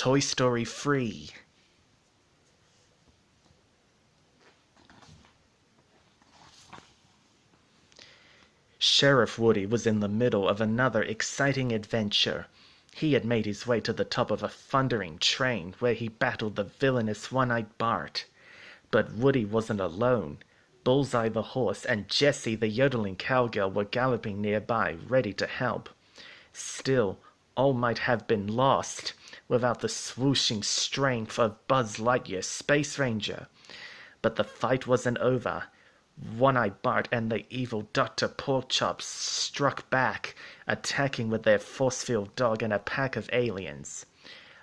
Toy Story 3. Sheriff Woody was in the middle of another exciting adventure. He had made his way to the top of a thundering train where he battled the villainous One-Eyed Bart. But Woody wasn't alone. Bullseye the horse and Jessie the yodeling cowgirl were galloping nearby, ready to help. Still, all might have been lost without the swooshing strength of Buzz Lightyear, Space Ranger. But the fight wasn't over. One-Eyed Bart and the evil Dr. Porkchop struck back, attacking with their force-field dog and a pack of aliens.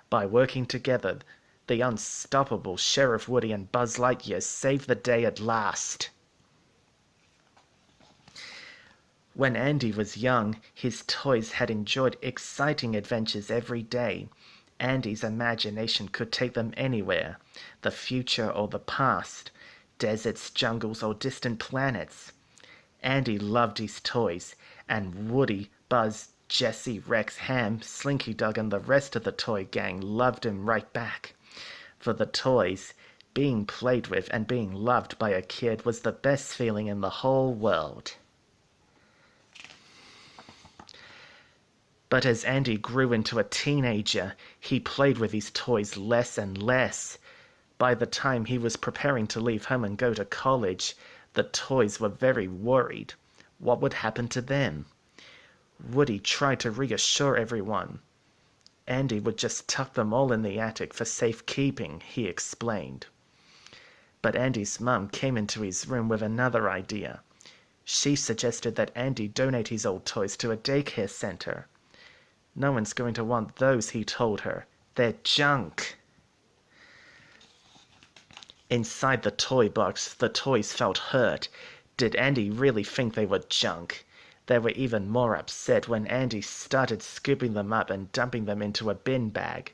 By working together, the unstoppable Sheriff Woody and Buzz Lightyear saved the day at last. When Andy was young, his toys had enjoyed exciting adventures every day. Andy's imagination could take them anywhere, the future or the past, deserts, jungles, or distant planets. Andy loved his toys, and Woody, Buzz, Jessie, Rex, Ham, Slinky Dog, and the rest of the toy gang loved him right back. For the toys, being played with and being loved by a kid was the best feeling in the whole world. But as Andy grew into a teenager, he played with his toys less and less. By the time he was preparing to leave home and go to college, the toys were very worried. What would happen to them? Woody tried to reassure everyone. Andy would just tuck them all in the attic for safekeeping, he explained. But Andy's mum came into his room with another idea. She suggested that Andy donate his old toys to a daycare center. No one's going to want those, he told her. They're junk. Inside the toy box, the toys felt hurt. Did Andy really think they were junk? They were even more upset when Andy started scooping them up and dumping them into a bin bag.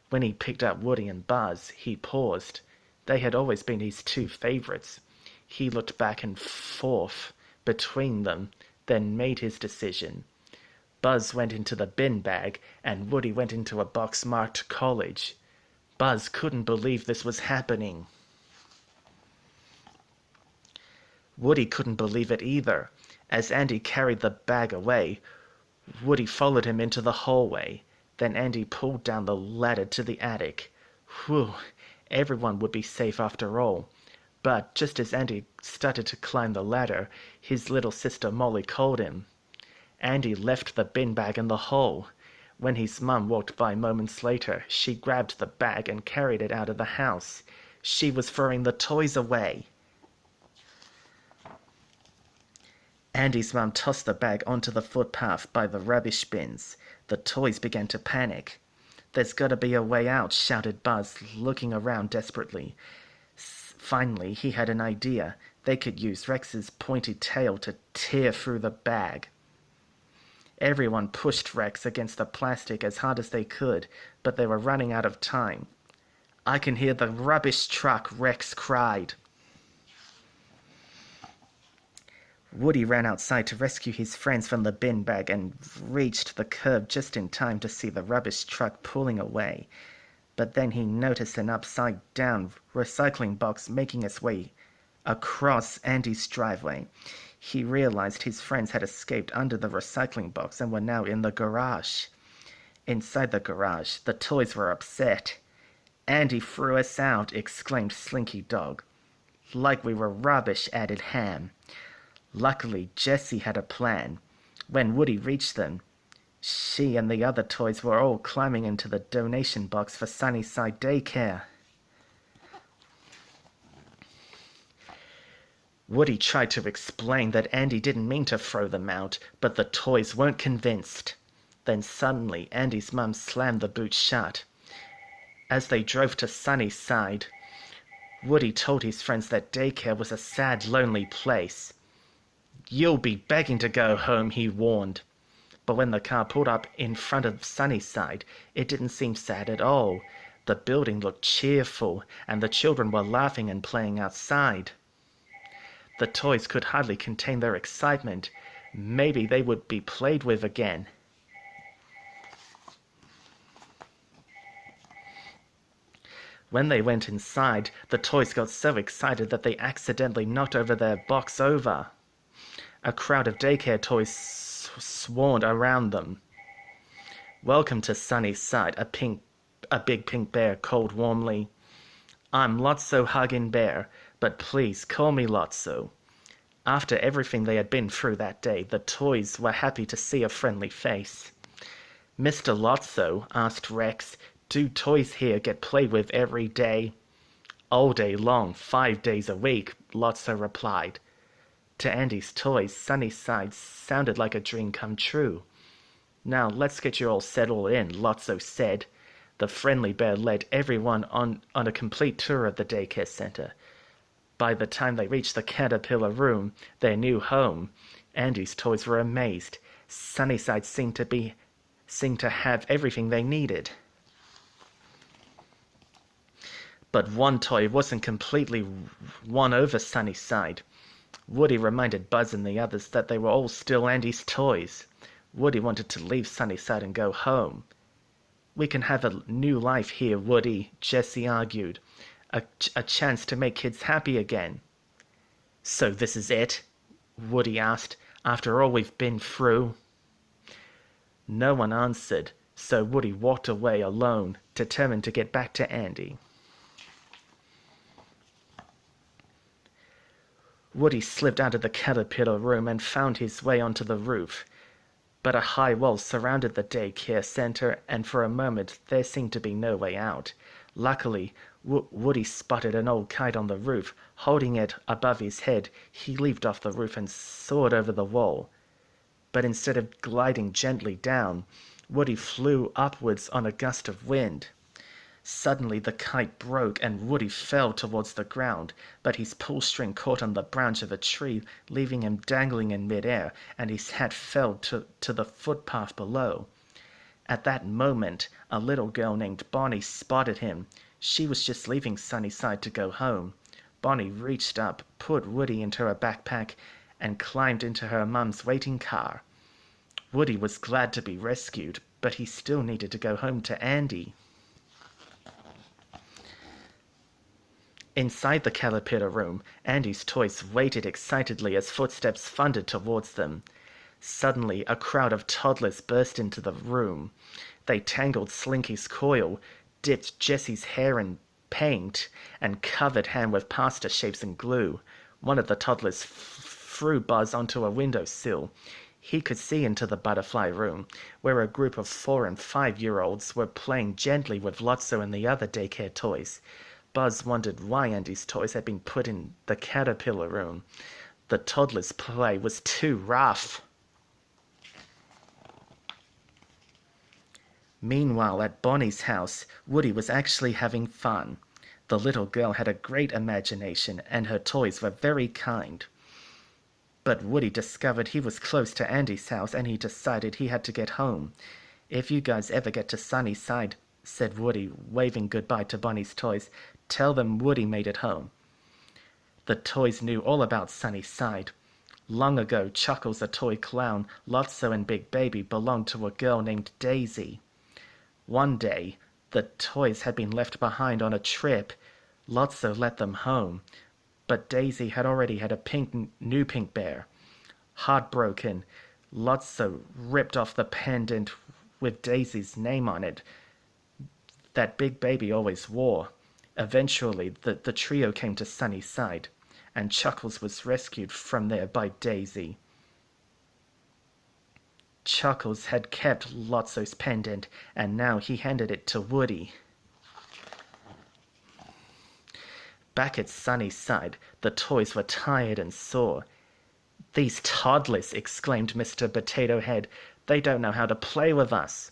When he picked up Woody and Buzz, he paused. They had always been his two favorites. He looked back and forth between them, then made his decision. Buzz went into the bin bag, and Woody went into a box marked college. Buzz couldn't believe this was happening. Woody couldn't believe it either. As Andy carried the bag away, Woody followed him into the hallway. Then Andy pulled down the ladder to the attic. Whew, everyone would be safe after all. But just as Andy started to climb the ladder, his little sister Molly called him. Andy left the bin bag in the hall. When his mum walked by moments later, she grabbed the bag and carried it out of the house. She was throwing the toys away. Andy's mum tossed the bag onto the footpath by the rubbish bins. The toys began to panic. "There's got to be a way out," shouted Buzz, looking around desperately. Finally, he had an idea. They could use Rex's pointy tail to tear through the bag. Everyone pushed Rex against the plastic as hard as they could, but they were running out of time. "I can hear the rubbish truck," Rex cried. Woody ran outside to rescue his friends from the bin bag and reached the curb just in time to see the rubbish truck pulling away. But then he noticed an upside-down recycling box making its way across Andy's driveway. He realized his friends had escaped under the recycling box and were now in the garage. Inside the garage, the toys were upset. "Andy threw us out," exclaimed Slinky Dog. "Like we were rubbish," added Ham. Luckily, Jessie had a plan. When Woody reached them, she and the other toys were all climbing into the donation box for Sunnyside daycare. Woody tried to explain that Andy didn't mean to throw them out, but the toys weren't convinced. Then suddenly, Andy's mum slammed the boot shut. As they drove to Sunnyside, Woody told his friends that daycare was a sad, lonely place. "You'll be begging to go home," he warned. But when the car pulled up in front of Sunnyside, it didn't seem sad at all. The building looked cheerful, and the children were laughing and playing outside. The toys could hardly contain their excitement. Maybe they would be played with again. When they went inside, the toys got so excited that they accidentally knocked over their box over. A crowd of daycare toys swarmed around them. "Welcome to Sunnyside," a big pink bear called warmly. "I'm Lotso Huggin' Bear, but please call me Lotso." After everything they had been through that day, the toys were happy to see a friendly face. "Mr. Lotso," asked Rex, "do toys here get played with every day?" "All day long, 5 days a week," Lotso replied. To Andy's toys, Sunnyside sounded like a dream come true. "Now let's get you all settled in," Lotso said. The friendly bear led everyone on a complete tour of the daycare center. By the time they reached the caterpillar room, their new home, Andy's toys were amazed. Sunnyside seemed to have everything they needed. But one toy wasn't completely won over Sunnyside. Woody reminded Buzz and the others that they were all still Andy's toys. Woody wanted to leave Sunnyside and go home. "We can have a new life here, Woody," Jessie argued. A chance to make kids happy again." "So this is it?" Woody asked, "after all we've been through?" No one answered, so Woody walked away alone, determined to get back to Andy. Woody slipped out of the caterpillar room and found his way onto the roof. But a high wall surrounded the daycare center, and for a moment there seemed to be no way out. Luckily, Woody spotted an old kite on the roof. Holding it above his head, he leaped off the roof and soared over the wall. But instead of gliding gently down, Woody flew upwards on a gust of wind. Suddenly the kite broke and Woody fell towards the ground, but his pull string caught on the branch of a tree, leaving him dangling in midair, and his hat fell to the footpath below. At that moment, a little girl named Bonnie spotted him. She was just leaving Sunnyside to go home. Bonnie reached up, put Woody into her backpack, and climbed into her mum's waiting car. Woody was glad to be rescued, but he still needed to go home to Andy. Inside the caterpillar room, Andy's toys waited excitedly as footsteps thundered towards them. Suddenly, a crowd of toddlers burst into the room. They tangled Slinky's coil, dipped Jessie's hair in paint, and covered Ham with pasta shapes and glue. One of the toddlers threw Buzz onto a windowsill. He could see into the butterfly room, where a group of 4- and 5-year-olds were playing gently with Lotso and the other daycare toys. Buzz wondered why Andy's toys had been put in the caterpillar room. The toddlers' play was too rough. Meanwhile, at Bonnie's house, Woody was actually having fun. The little girl had a great imagination, and her toys were very kind. But Woody discovered he was close to Andy's house, and he decided he had to get home. "If you guys ever get to Sunnyside," said Woody, waving goodbye to Bonnie's toys, "tell them Woody made it home." The toys knew all about Sunnyside. Long ago, Chuckles, a toy clown, Lotso, and Big Baby belonged to a girl named Daisy. One day, the toys had been left behind on a trip. Lotso let them home, but Daisy had already had a new pink bear. Heartbroken, Lotso ripped off the pendant with Daisy's name on it that Big Baby always wore. Eventually, the trio came to Sunnyside, and Chuckles was rescued from there by Daisy. Chuckles had kept Lotso's pendant, and now he handed it to Woody. Back at Sunnyside, the toys were tired and sore. "These toddlers," exclaimed Mr. Potato Head. "They don't know how to play with us."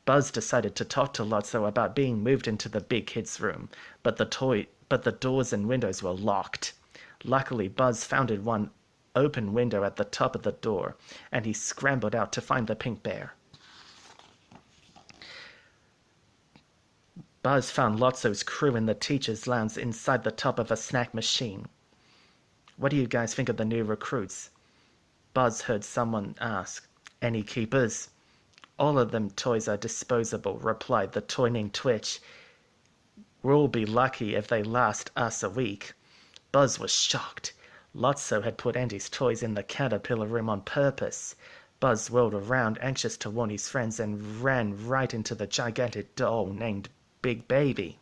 Buzz decided to talk to Lotso about being moved into the big kids' room, but the doors and windows were locked. Luckily, Buzz found one open window at the top of the door, and he scrambled out to find the pink bear. Buzz found Lotso's crew in the teacher's lounge inside the top of a snack machine. "What do you guys think of the new recruits?" Buzz heard someone ask. "Any keepers?" "All of them toys are disposable," replied the toy named Twitch. We'll be lucky if they last us a week." Buzz was shocked. Lotso had put Andy's toys in the caterpillar room on purpose. Buzz whirled around, anxious to warn his friends, and ran right into the gigantic doll named Big Baby.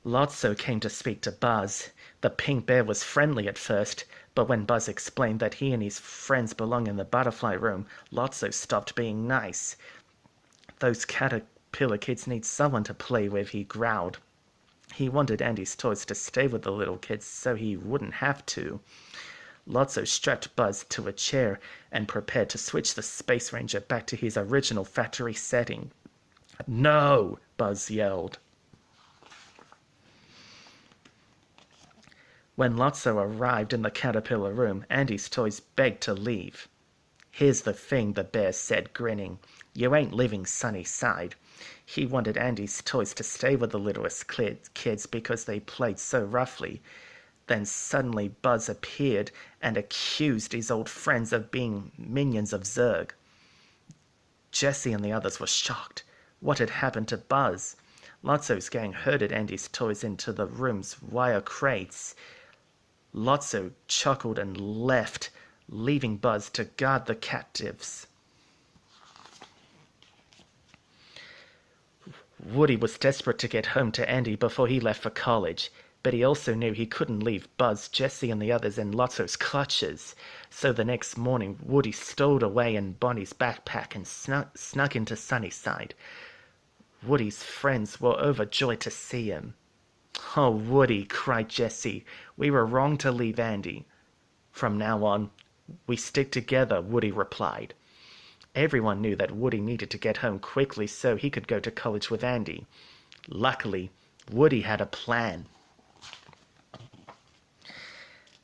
Lotso came to speak to Buzz. The pink bear was friendly at first, but when Buzz explained that he and his friends belong in the butterfly room, Lotso stopped being nice. "Those caterpillar kids need someone to play with," he growled. He wanted Andy's toys to stay with the little kids so he wouldn't have to. Lotso strapped Buzz to a chair and prepared to switch the Space Ranger back to his original factory setting. "No!" Buzz yelled. When Lotso arrived in the caterpillar room, Andy's toys begged to leave. "Here's the thing," the bear said, grinning. "You ain't leaving Sunnyside." He wanted Andy's toys to stay with the littlest kids because they played so roughly. Then suddenly Buzz appeared and accused his old friends of being minions of Zurg. Jessie and the others were shocked. What had happened to Buzz? Lotso's gang herded Andy's toys into the room's wire crates. Lotso chuckled and left, leaving Buzz to guard the captives. Woody was desperate to get home to Andy before he left for college, but he also knew he couldn't leave Buzz, Jessie, and the others in Lotso's clutches. So the next morning, Woody stowed away in Bonnie's backpack and snuck into Sunnyside. Woody's friends were overjoyed to see him. "Oh, Woody," cried Jessie, "we were wrong to leave Andy." "From now on, we stick together," Woody replied. Everyone knew that Woody needed to get home quickly so he could go to college with Andy. Luckily, Woody had a plan.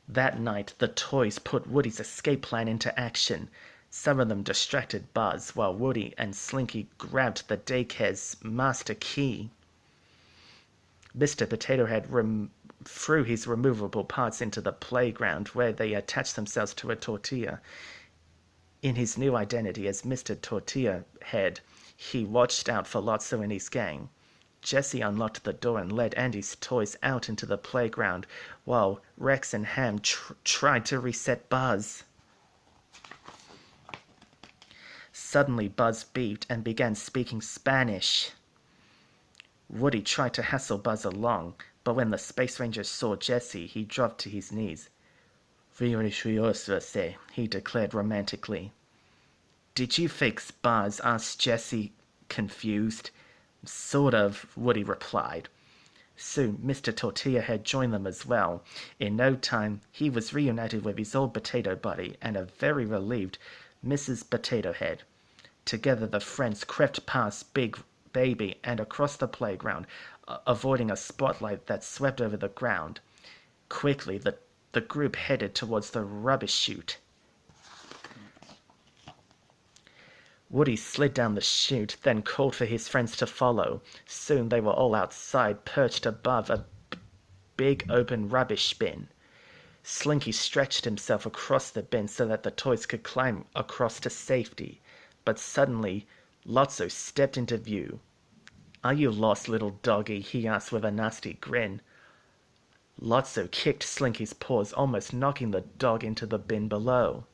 That night, the toys put Woody's escape plan into action. Some of them distracted Buzz, while Woody and Slinky grabbed the daycare's master key. Mr. Potato Head threw his removable parts into the playground, where they attached themselves to a tortilla. In his new identity as Mr. Tortilla Head, he watched out for Lotso and his gang. Jessie unlocked the door and led Andy's toys out into the playground, while Rex and Ham tried to reset Buzz. Suddenly Buzz beeped and began speaking Spanish. Woody tried to hassle Buzz along, but when the Space Ranger saw Jessie, he dropped to his knees. He declared romantically. "Did you fix Buzz?" asked Jessie, confused. "Sort of," Woody replied. Soon Mr. Tortilla Head joined them as well. In no time, he was reunited with his old potato buddy and a very relieved Mrs. Potato Head. Together the friends crept past Big Baby and across the playground, avoiding a spotlight that swept over the ground. Quickly, the group headed towards the rubbish chute. Woody slid down the chute, then called for his friends to follow. Soon they were all outside, perched above a big open rubbish bin. Slinky stretched himself across the bin so that the toys could climb across to safety. But suddenly, Lotso stepped into view. "Are you lost, little doggy?" he asked with a nasty grin. Lotso kicked Slinky's paws, almost knocking the dog into the bin below.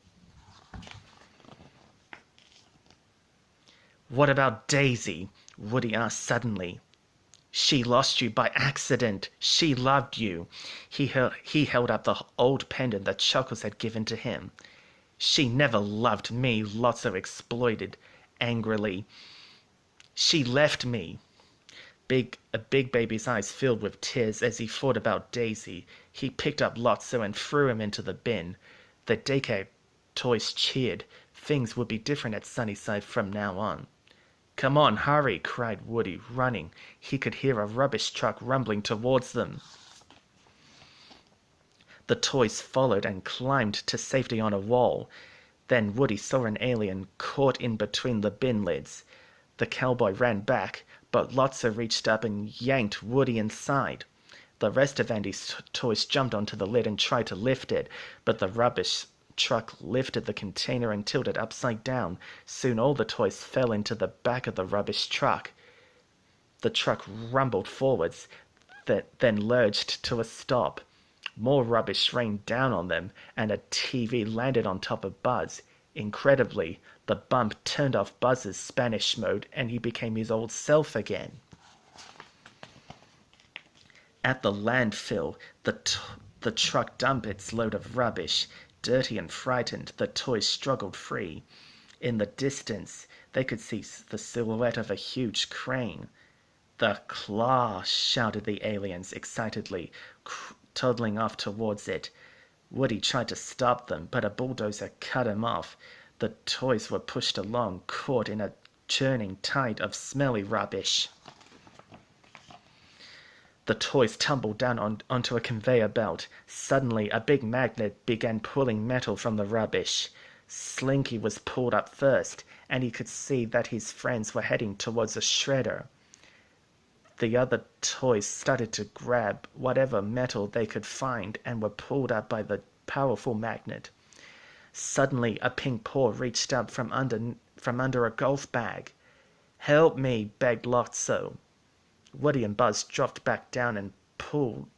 "What about Daisy?" Woody asked suddenly. "She lost you by accident. She loved you." He held up the old pendant that Chuckles had given to him. "She never loved me," Lotso exploded angrily. "She left me." Big Baby's eyes filled with tears as he thought about Daisy. He picked up Lotso and threw him into the bin. The daycare toys cheered. Things would be different at Sunnyside from now on. "Come on, hurry," cried Woody, running. He could hear a rubbish truck rumbling towards them. The toys followed and climbed to safety on a wall. Then Woody saw an alien caught in between the bin lids. The cowboy ran back, but Lotso reached up and yanked Woody inside. The rest of Andy's toys jumped onto the lid and tried to lift it, but the rubbish truck lifted the container and tilted upside down. Soon all the toys fell into the back of the rubbish truck. The truck rumbled forwards, then lurched to a stop. More rubbish rained down on them, and a TV landed on top of Buzz. Incredibly, the bump turned off Buzz's Spanish mode, and he became his old self again. At the landfill, the truck dumped its load of rubbish. Dirty and frightened, the toys struggled free. In the distance, they could see the silhouette of a huge crane. "The claw!" shouted the aliens excitedly, toddling off towards it. Woody tried to stop them, but a bulldozer cut him off. The toys were pushed along, caught in a churning tide of smelly rubbish. The toys tumbled down onto a conveyor belt. Suddenly, a big magnet began pulling metal from the rubbish. Slinky was pulled up first, and he could see that his friends were heading towards a shredder. The other toys started to grab whatever metal they could find and were pulled up by the powerful magnet. Suddenly, a pink paw reached up from under a golf bag. "Help me," begged Lotso. Woody and Buzz dropped back down and pulled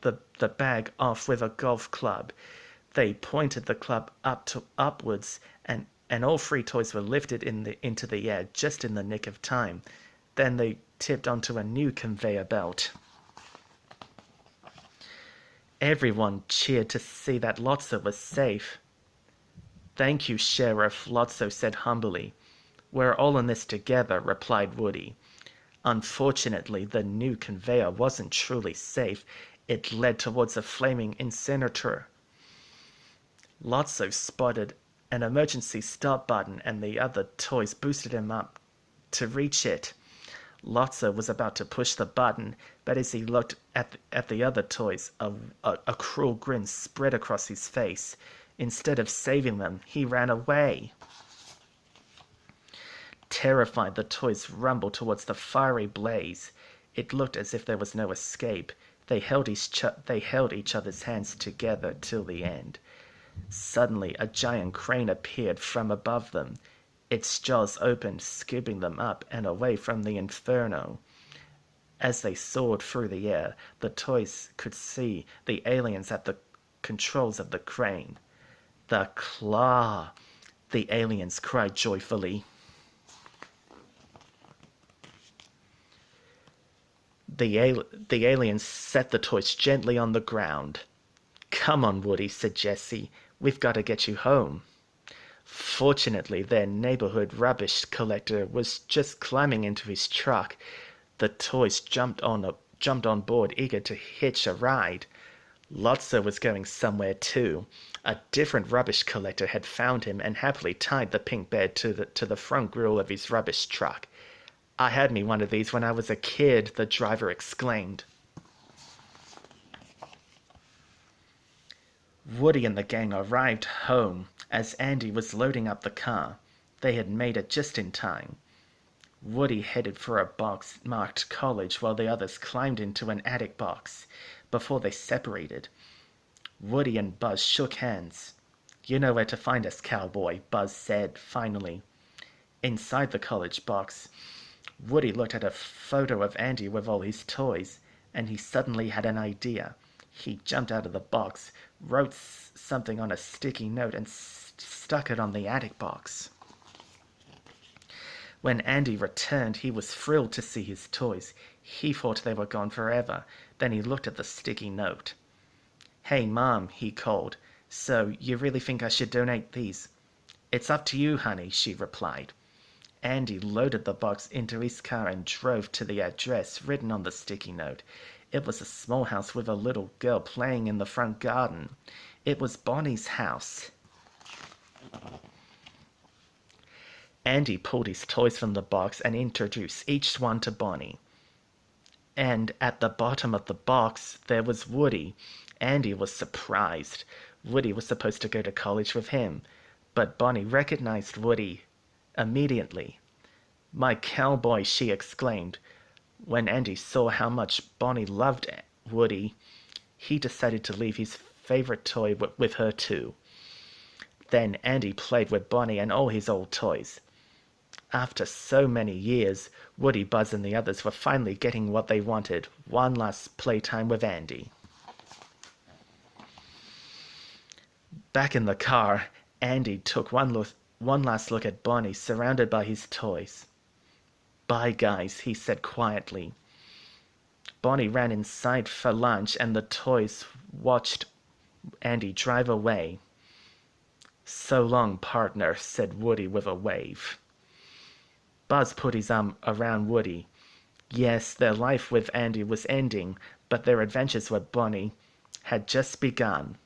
the bag off with a golf club. They pointed the club upwards, and all three toys were lifted into the air just in the nick of time. Then they tipped onto a new conveyor belt. Everyone cheered to see that Lotso was safe. "Thank you, Sheriff," Lotso said humbly. "We're all in this together," replied Woody. Unfortunately, the new conveyor wasn't truly safe. It led towards a flaming incinerator. Lotso spotted an emergency stop button, and the other toys boosted him up to reach it. Lotso was about to push the button, but as he looked at the other toys, a cruel grin spread across his face. Instead of saving them, he ran away. Terrified, the toys rumbled towards the fiery blaze. It looked as if there was no escape. They held each other's hands together till the end. Suddenly, a giant crane appeared from above them. Its jaws opened, scooping them up and away from the inferno. As they soared through the air, the toys could see the aliens at the controls of the crane. "The claw!" the aliens cried joyfully. The aliens set the toys gently on the ground. "Come on, Woody," said Jessie. "We've got to get you home." Fortunately, their neighborhood rubbish collector was just climbing into his truck. The toys jumped on board, eager to hitch a ride. Lotso was going somewhere too. A different rubbish collector had found him and happily tied the pink bed to the front grille of his rubbish truck. "I had me one of these when I was a kid," the driver exclaimed. Woody and the gang arrived home as Andy was loading up the car. They had made it just in time. Woody headed for a box marked college while the others climbed into an attic box. Before they separated, Woody and Buzz shook hands. "You know where to find us, cowboy," Buzz said finally. Inside the college box, Woody looked at a photo of Andy with all his toys, and he suddenly had an idea. He jumped out of the box, wrote something on a sticky note, and stuck it on the attic box. When Andy returned, he was thrilled to see his toys. He thought they were gone forever. Then he looked at the sticky note. "Hey, Mom," he called. "So you really think I should donate these?" "It's up to you, honey," she replied. Andy loaded the box into his car and drove to the address written on the sticky note. It was a small house with a little girl playing in the front garden. It was Bonnie's house. Andy pulled his toys from the box and introduced each one to Bonnie. And at the bottom of the box, there was Woody. Andy was surprised. Woody was supposed to go to college with him, but Bonnie recognized Woody immediately. "My cowboy," she exclaimed. When Andy saw how much Bonnie loved Woody, he decided to leave his favorite toy with her too. Then Andy played with Bonnie and all his old toys. After so many years, Woody, Buzz, and the others were finally getting what they wanted, one last playtime with Andy. Back in the car, Andy took one last look at Bonnie, surrounded by his toys. "Bye, guys," he said quietly. Bonnie ran inside for lunch, and the toys watched Andy drive away. "So long, partner," said Woody with a wave. Buzz put his arm around Woody. Yes, their life with Andy was ending, but their adventures with Bonnie had just begun.